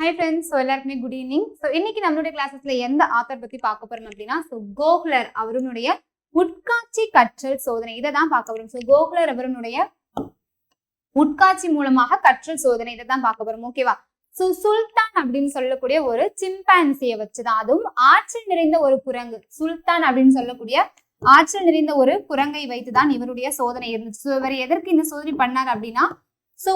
Hi friends, so எல்லாருக்குமே good evening. So இன்னைக்கு நம்மளுடைய கிளாஸஸ்ல எந்த ஆத்தர் பத்தி பார்க்க போறோம் அப்படின்னா கோக்லர் அவருடைய உட்காட்சி கற்றல் சோதனை இதை தான் பார்க்க போறோம். கோக்லர் அவருடைய உட்காட்சி மூலமாக கற்றல் சோதனை இதை தான் பார்க்க போறோம். ஓகேவா? சுல்தான் அப்படின்னு சொல்லக்கூடிய ஒரு சிம்பான்சியை வச்சுதான், அதுவும் ஆற்றல் நிறைந்த ஒரு குரங்கு, சுல்தான் அப்படின்னு சொல்லக்கூடிய ஆற்றல் நிறைந்த ஒரு குரங்கை வைத்துதான் இவருடைய சோதனை இருந்துச்சு. இவர் எதற்கு இந்த சோதனை பண்ணார் அப்படின்னா,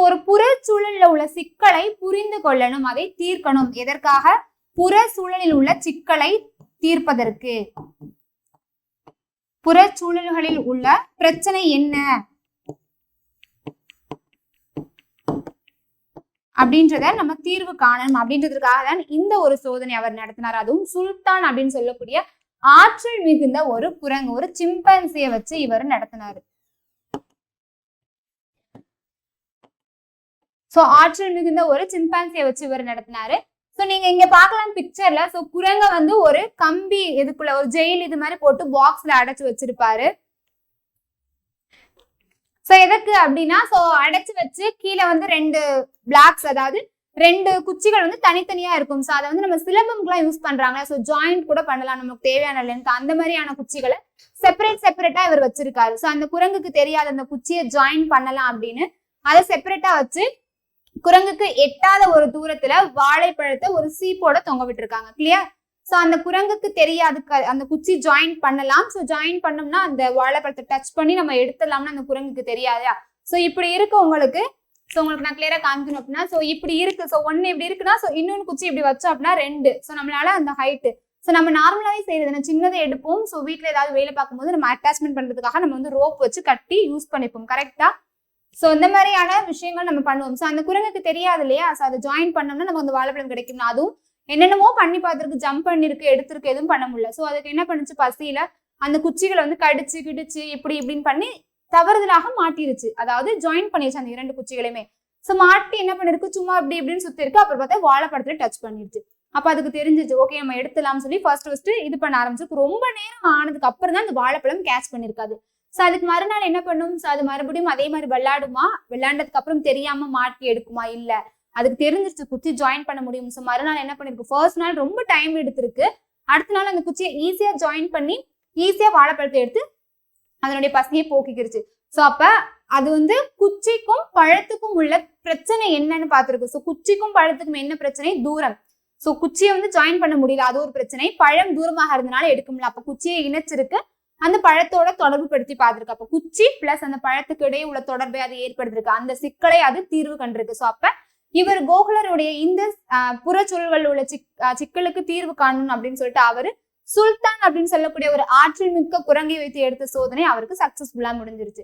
ஒரு புற சூழலில் உள்ள சிக்கலை புரிந்து கொள்ளணும், அதை தீர்க்கணும். எதற்காக? புற சூழலில் உள்ள சிக்கலை தீர்ப்பதற்கு. புற சூழல்களில் உள்ள பிரச்சனை என்ன அப்படின்றத நம்ம தீர்வு காணணும் அப்படின்றதுக்காக தான் இந்த ஒரு சோதனை அவர் நடத்தினார். அதுவும் சுல்தான் அப்படின்னு சொல்லக்கூடிய ஆற்றல் மிகுந்த ஒரு குரங்கு, ஒரு சிம்பன்சியை வச்சு இவர் நடத்தினாரு. ஆற்றல் மிகுந்த ஒரு சிம்பான்சியை வச்சு இவர் நடத்தினாரு. நீங்க இங்க பாக்கலாம் பிக்சர்ல. குரங்க ஒரு கம்பி இதுக்குள்ள ஒரு ஜெயில் இது மாதிரி போட்டு பாக்ஸ்ல அடைச்சு வச்சிருப்பாரு. எதற்கு அப்படின்னா, அடைச்சு வச்சு கீழே ரெண்டு பிளாக்ஸ், அதாவது ரெண்டு குச்சிகள் தனித்தனியா இருக்கும். அதை நம்ம சிலம்பம்க்குலாம் யூஸ் பண்றாங்க. ஜாயிண்ட் கூட பண்ணலாம் நமக்கு தேவையான லென்த். அந்த மாதிரியான குச்சிகளை செப்பரேட்டா இவர் வச்சிருக்காரு. அந்த குரங்குக்கு தெரியாத அந்த குச்சியை ஜாயின் பண்ணலாம் அப்படின்னு அதை செப்பரேட்டா வச்சு குரங்குக்கு எட்டாத ஒரு தூரத்துல வாழைப்பழத்தை ஒரு சீப்போட தொங்க விட்டுருக்காங்க. கிளியர்? அந்த குரங்குக்கு தெரியாது அந்த குச்சி ஜாயின் பண்ணலாம். ஜாயின் பண்ணோம்னா அந்த வாழைப்பழத்தை டச் பண்ணி நம்ம எடுத்துடலாம்னு அந்த குரங்குக்கு தெரியாதா? இப்படி இருக்கு உங்களுக்கு. உங்களுக்கு நான் கிளியரா காமிக்கணும் அப்படின்னா, இப்படி இருக்கு. ஒன்னு இப்படி இருக்குன்னா இன்னொன்னு குச்சி இப்படி வச்சோம் அப்படின்னா ரெண்டு. நம்மளால அந்த ஹைட்டு நம்ம நார்மலாவே செய்யறது சின்னதை எடுப்போம். வீட்டுல ஏதாவது வேலை பார்க்கும்போது நம்ம அட்டாச்மெண்ட் பண்றதுக்காக நம்ம ரோப் வச்சு கட்டி யூஸ் பண்ணிப்போம். கரெக்டா? இந்த மாதிரியான விஷயங்கள் நம்ம பண்ணுவோம். அந்த குரங்குக்கு தெரியாது இல்லையா? அதை ஜாயின் பண்ணோம்னா நமக்கு அந்த வாழைப்பழம் கிடைக்கும். அதுவும் என்னென்னமோ பண்ணி பார்த்துருக்கு, ஜம்ப் பண்ணிருக்கு, எடுத்திருக்கு, எதுவும் பண்ண முடியல. அதுக்கு என்ன பண்ணுச்சு, பசியில அந்த குச்சிகளை கடிச்சு கிடிச்சு இப்படி இப்படின்னு பண்ணி தவறுதலாக மாட்டிருச்சு. அதாவது ஜாயின் பண்ணிருச்சு அந்த இரண்டு குச்சிகளையுமே. மாட்டி என்ன பண்ணிருக்கு, சும்மா இப்படி இப்படின்னு சுத்தி இருக்கு. அப்புறம் பார்த்தா வாழைப்பழத்துல டச் பண்ணிருச்சு. அப்ப அதுக்கு தெரிஞ்சிச்சு, ஓகே நம்ம எடுத்துலாம்னு சொல்லி ஃபர்ஸ்ட் இது பண்ண ஆரம்பிச்சு. ரொம்ப நேரம் ஆனதுக்கு அப்புறம் தான் அந்த வாழைப்பழம் கேட்ச் பண்ணிருக்காது. அதுக்கு மறுநாள் என்ன பண்ணும், அது மறுபடியும் அதே மாதிரி விளையாடுமா, விளையாண்டதுக்கு அப்புறம் தெரியாம மாட்டி எடுக்குமா? இல்ல, அதுக்கு தெரிஞ்சிருச்சு குச்சி ஜாயின் பண்ண முடியும். மறுநாள் என்ன பண்ணிருக்கு, ஃபர்ஸ்ட் நாள் ரொம்ப டைம் எடுத்திருக்கு. அடுத்த நாள் அந்த குச்சியை ஈஸியா ஜாயின் பண்ணி ஈஸியா வாழைப்பழத்தை எடுத்து அதனுடைய பசியை போக்கிக்கிருச்சு. அப்ப அது குச்சிக்கும் பழத்துக்கும் உள்ள பிரச்சனை என்னன்னு பாத்துருக்கு. குச்சிக்கும் பழத்துக்கும் என்ன பிரச்சனை? தூரம். குச்சியை ஜாயின் பண்ண முடியல, அது ஒரு பிரச்சனை. பழம் தூரமாக இருந்தனால எடுக்க முடியல. அப்ப குச்சியை இணைச்சிருக்கு, அந்த பழத்தோட தொடர்பு படுத்தி பார்த்திருக்கு. அப்ப குச்சி பிளஸ் அந்த பழத்துக்கு இடையே உள்ள தொடர்பை அது ஏற்படுத்திருக்கு. அந்த சிக்கலை அது தீர்வு கண்டிருக்கு. அப்ப இவர் கோகுலருடைய இந்த புறச்சூழல்கள் உள்ள சிக்கலுக்கு தீர்வு காணணும் அப்படின்னு சொல்லிட்டு அவரு சுல்தான் அப்படின்னு சொல்லக்கூடிய ஒரு ஆற்றல் மிக்க குரங்கை வைத்து எடுத்த சோதனை அவருக்கு சக்சஸ்ஃபுல்லா முடிஞ்சிருச்சு.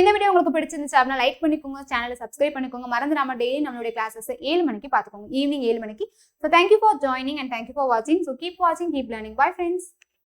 இந்த வீடியோ உங்களுக்கு பிடிச்சிருந்துச்சு அப்படின்னா லைக் பண்ணிக்கோங்க, சேனலை சப்ஸ்கிரைப் பண்ணிக்கோங்க. மறந்துடாம டெய்லி நம்மளுடைய கிளாஸஸ் 7 மணிக்கு பாத்துக்கோங்க, ஈவினிங் 7 மணிக்கு. Thank you for joining and thank you for வாட்சிங். கீப் வாட்சிங், கீப் லேர்னிங். Bye friends.